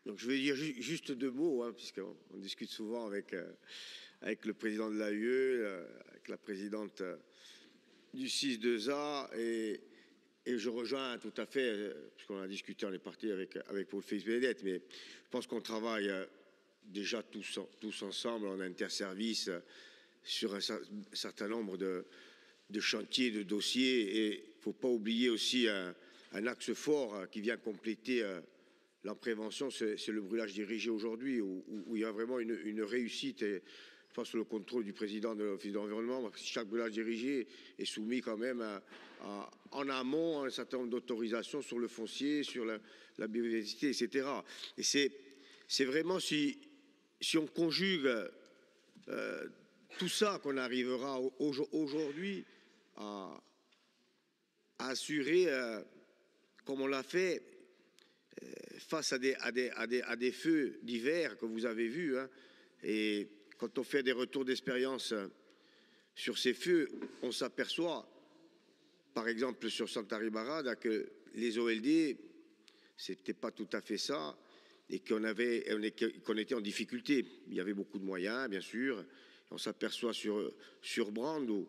Donc je vais dire juste deux mots, hein, puisqu'on discute souvent avec le président de l'AUE, avec la présidente du 6-2A, et je rejoins tout à fait, puisqu'on a discuté, on est parti avec Paul Félix Bénédette, mais je pense qu'on travaille déjà tous ensemble en interservice sur un certain nombre de chantiers, de dossiers, et il ne faut pas oublier aussi un axe fort qui vient compléter la prévention, c'est le brûlage dirigé aujourd'hui, où il y a vraiment une réussite face au contrôle du président de l'Office de l'environnement. Chaque brûlage dirigé est soumis quand même en amont à un certain nombre d'autorisations sur le foncier, sur la biodiversité, etc. Et c'est vraiment si on conjugue tout ça qu'on arrivera aujourd'hui à assurer, comme on l'a fait, face à des feux d'hiver que vous avez vus, hein, et quand on fait des retours d'expérience sur ces feux, on s'aperçoit, par exemple sur Santa Ribarada, que les OLD, c'était pas tout à fait ça, et qu'on était en difficulté. Il y avait beaucoup de moyens, bien sûr. On s'aperçoit sur Brand,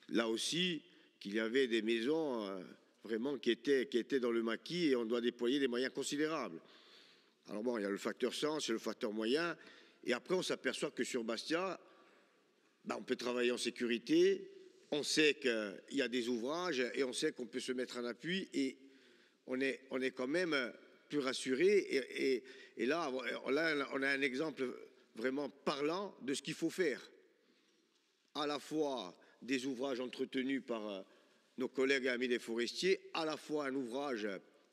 là aussi, qu'il y avait des maisons vraiment qui étaient dans le maquis, et on doit déployer des moyens considérables. Alors bon, il y a le facteur sens, il y a le facteur moyen, et après on s'aperçoit que sur Bastia, on peut travailler en sécurité, on sait qu'il y a des ouvrages, et on sait qu'on peut se mettre en appui, et on est quand même plus rassuré, et là, on a un exemple vraiment parlant de ce qu'il faut faire. À la fois des ouvrages entretenus par nos collègues et amis des forestiers, à la fois un ouvrage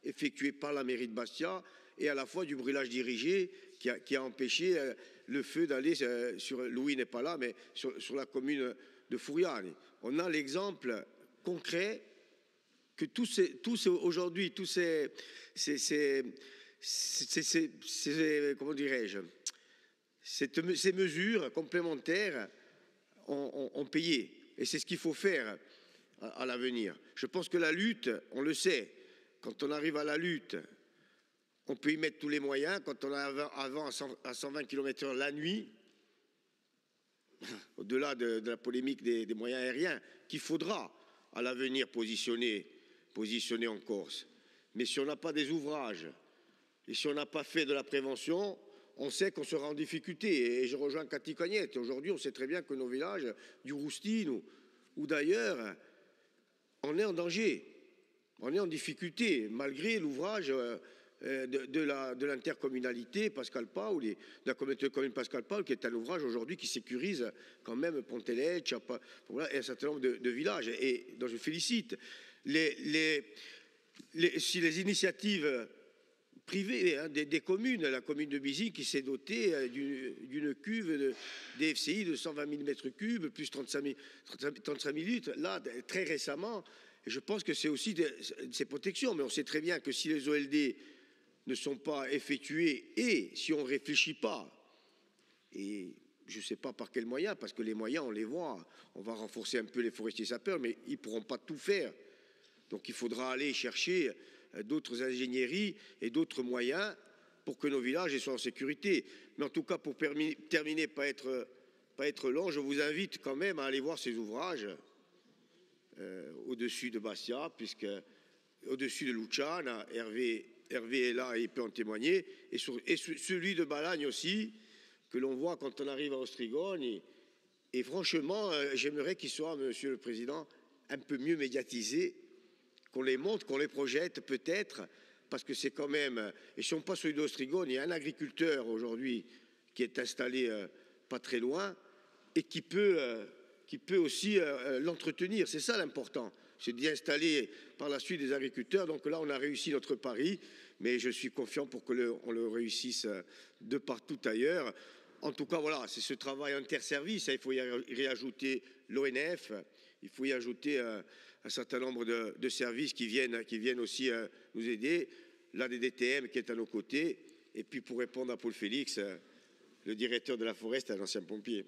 effectué par la mairie de Bastia, et à la fois du brûlage dirigé qui a empêché le feu d'aller sur, Louis n'est pas là, mais sur la commune de Fouriane. On a l'exemple concret que aujourd'hui, comment dirais-je, ces mesures complémentaires ont payé. Et c'est ce qu'il faut faire à l'avenir. Je pense que la lutte, on le sait, quand on arrive à la lutte, on peut y mettre tous les moyens. Quand on arrive avant à 120 km/h la nuit, au-delà de la polémique des moyens aériens, qu'il faudra à l'avenir positionner en Corse. Mais si on n'a pas des ouvrages, et si on n'a pas fait de la prévention, on sait qu'on sera en difficulté. Et je rejoins Cathy Cognette. Aujourd'hui, on sait très bien que nos villages, du Roustine ou d'ailleurs, on est en danger. On est en difficulté, malgré l'ouvrage de l'intercommunalité Pascal Paul, de la communauté de communes Pascal Paul, qui est un ouvrage aujourd'hui qui sécurise quand même Ponteletch et un certain nombre de villages. Et dont je félicite. Si les initiatives privées des communes, la commune de Bizy qui s'est dotée d'une cuve DFCI de 120 000 mètres cubes, plus 35 000 litres, là, très récemment, et je pense que c'est aussi ces protections, mais on sait très bien que si les OLD ne sont pas effectués, et si on ne réfléchit pas, et je ne sais pas par quels moyens, parce que les moyens, on les voit, on va renforcer un peu les forestiers sapeurs, mais ils ne pourront pas tout faire. Donc il faudra aller chercher d'autres ingénieries et d'autres moyens pour que nos villages soient en sécurité. Mais en tout cas, pour terminer, pas être long, je vous invite quand même à aller voir ces ouvrages au-dessus de Bastia, puisque au-dessus de Luciana, Hervé est là et il peut en témoigner, et celui de Balagne aussi, que l'on voit quand on arrive à Ostrigone. Et franchement, j'aimerais qu'il soit, Monsieur le Président, un peu mieux médiatisé, qu'on les montre, qu'on les projette peut-être, parce que c'est quand même... Et si on passe celui d'Ostrigone, il y a un agriculteur aujourd'hui qui est installé pas très loin et qui peut aussi l'entretenir. C'est ça l'important, c'est d'y installer par la suite des agriculteurs. Donc là, on a réussi notre pari, mais je suis confiant pour qu'on le réussisse de partout ailleurs. En tout cas, voilà, c'est ce travail interservice. Il faut y réajouter l'ONF, il faut y ajouter un certain nombre de services qui viennent aussi nous aider. Là, des DTM qui est à nos côtés. Et puis, pour répondre à Paul Félix, le directeur de la forêt est un ancien pompier.